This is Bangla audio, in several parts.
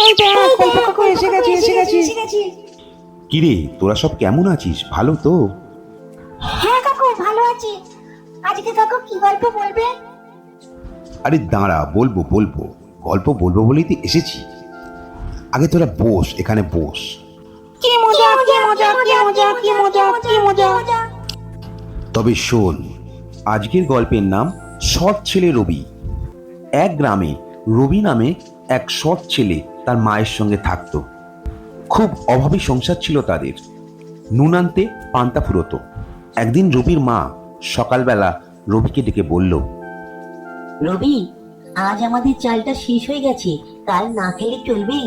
এই দেখ কল্প কাকু এসে গেছি। কিরে, তোরা সব কেমন আছিস? ভালো তো? হ্যাঁ কাকু, ভালো আছি। আজকে কাকু কি গল্প বলবে? আরে দাঁড়া, বলবো গল্প বলবো বলেই তো এসেছি। আগে তোরা বস, এখানে বস। কি মজা। তবে শোন, আজকের গল্পের নাম সৎ ছেলে রবি। এক গ্রামে রবি নামে এক সৎ ছেলে তার মায়ের সঙ্গে থাকত। খুব অভাবী সংসার ছিল তাদের, নুন আনতে পান্তা ফুরোতো। একদিন রবির মা সকালবেলা রবিকে ডেকে বলল, রবি, আজ আমাদের চালটা শেষ হয়ে গেছে, কাল না খেলে চলবে?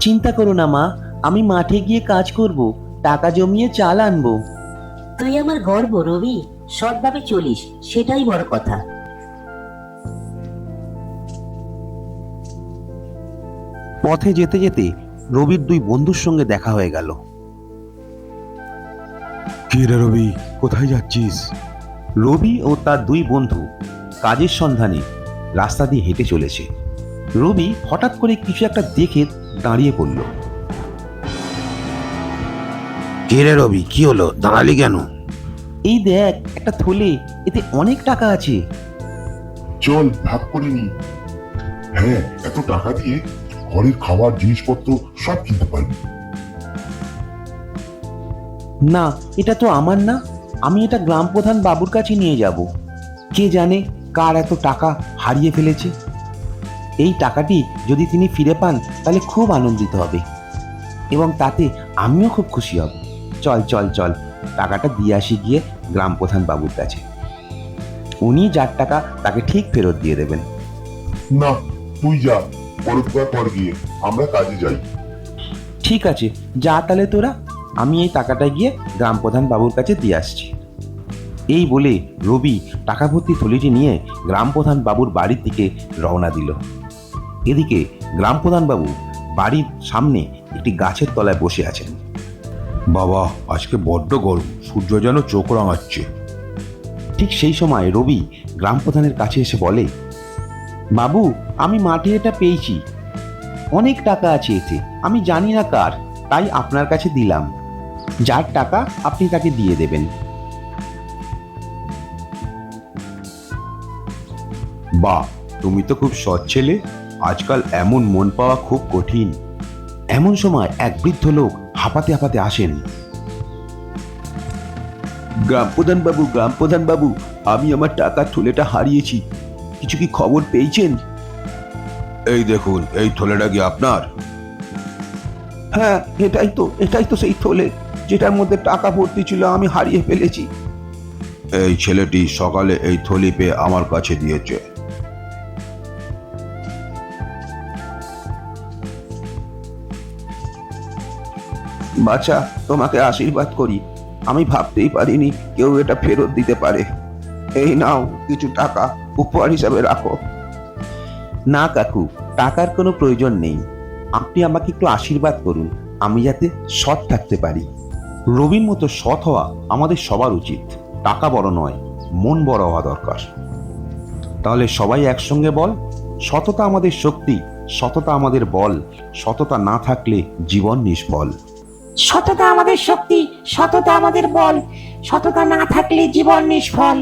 চিন্তা করো না মা, আমি মাঠে গিয়ে কাজ করব, টাকা জমিয়ে চাল আনবো। তুই আমার গর্ব রবি, সৎভাবে চলিস, সেটাই বড় কথা। পথে যেতে যেতে রবির দুই বন্ধুর সঙ্গে দেখা হয়ে গেল। কে রে রবি, কোথায় যাচ্ছিস? রবি ও তার দুই বন্ধু কাজের সন্ধানে রাস্তা দিয়ে হেঁটে চলেছে। রবি হঠাৎ করে কিছু একটা দেখে দাঁড়িয়ে পড়ল। কে রে রবি, কি হলো, দাঁড়ালি কেন? এই দেখ একটা থলে, এতে অনেক টাকা আছে। চল ভাগ করে নি। হ্যাঁ, এত টাকা দিয়ে ঘরের খাবার জিনিসপত্র সব কিনতে পারবি। না, এটা তো আমার না, আমি এটা গ্রাম প্রধান বাবুর কাছে নিয়ে যাব। কে জানে কার এত টাকা হারিয়ে ফেলেছে। এই টাকাটি যদি তিনি ফিরে পান তাহলে খুব আনন্দিত হবে, এবং তাতে আমিও খুব খুশি হব। চল চল চল, টাকাটা দিয়ে আসি গিয়ে গ্রাম প্রধান বাবুর কাছে। উনি যার টাকা তাকে ঠিক ফেরত দিয়ে দেবেন। না, তুই যা, পরের পর গিয়ে আমরা কাজে যাই। ঠিক আছে, যা তাহলে তোরা, আমি এই টাকাটা গিয়ে গ্রাম প্রধান বাবুর কাছে দিয়ে আসছি। এই বলে রবি টাকা ভর্তি থলিটি নিয়ে গ্রাম প্রধান বাবুর বাড়ির দিকে রওনা দিল। এদিকে গ্রাম প্রধান বাবু বাড়ির সামনে একটি গাছের তলায় বসে আছেন। বাবা, আজকে বড্ড গরম, সূর্য যেন চোখ রাঙাচ্ছে। ঠিক সেই সময় রবি গ্রাম প্রধানের কাছে এসে বলে, বাবু, আমি মাঠে এটা পেয়েছি, অনেক টাকা আছে এতে, আমি জানি না কার, তাই আপনার কাছে দিলাম। যার টাকা আপনি তাকে দিয়ে দেবেন। বাহ, তুমি তো খুব সৎ ছেলে, আজকাল এমন মন পাওয়া খুব কঠিন। এমন সময় এক বৃদ্ধ লোক হাঁপাতে হাঁপাতে আসেন। গ্রাম প্রধান বাবু, আমি আমার টাকার থলেটা হারিয়েছি, কিছু কি খবর পেয়েছেন? এই দেখুন, এই থলেটা কি আপনার? হ্যাঁ, এটাই তো সেই থলে যেটার মধ্যে টাকা ভর্তি ছিল, আমি হারিয়ে ফেলেছি। এই ছেলেটি সকালে এই থলি পেয়ে আমার কাছে দিয়েছে। বাছা, তোমাকে আশীর্বাদ করি, আমি ভাবতেই পারিনি কেউ এটা ফেরত দিতে পারে। এই নাও কিছু টাকা, উপহার হিসাবে রাখো। না কাকু, টাকার কোনো প্রয়োজন নেই, আপনি আমাকে একটু আশীর্বাদ করুন, আমি যাতে সৎ থাকতে পারি। রবির মতো সৎ হওয়া আমাদের সবার উচিত। টাকা বড় নয়, মন বড় হওয়া দরকার। তাহলে সবাই একসঙ্গে বল, সততা আমাদের শক্তি, সততা আমাদের বল, সততা না থাকলে জীবন নিষ্ফল। সততা আমাদের শক্তি, সততা আমাদের বল, সততা না থাকলে জীবন নিষ্ফল।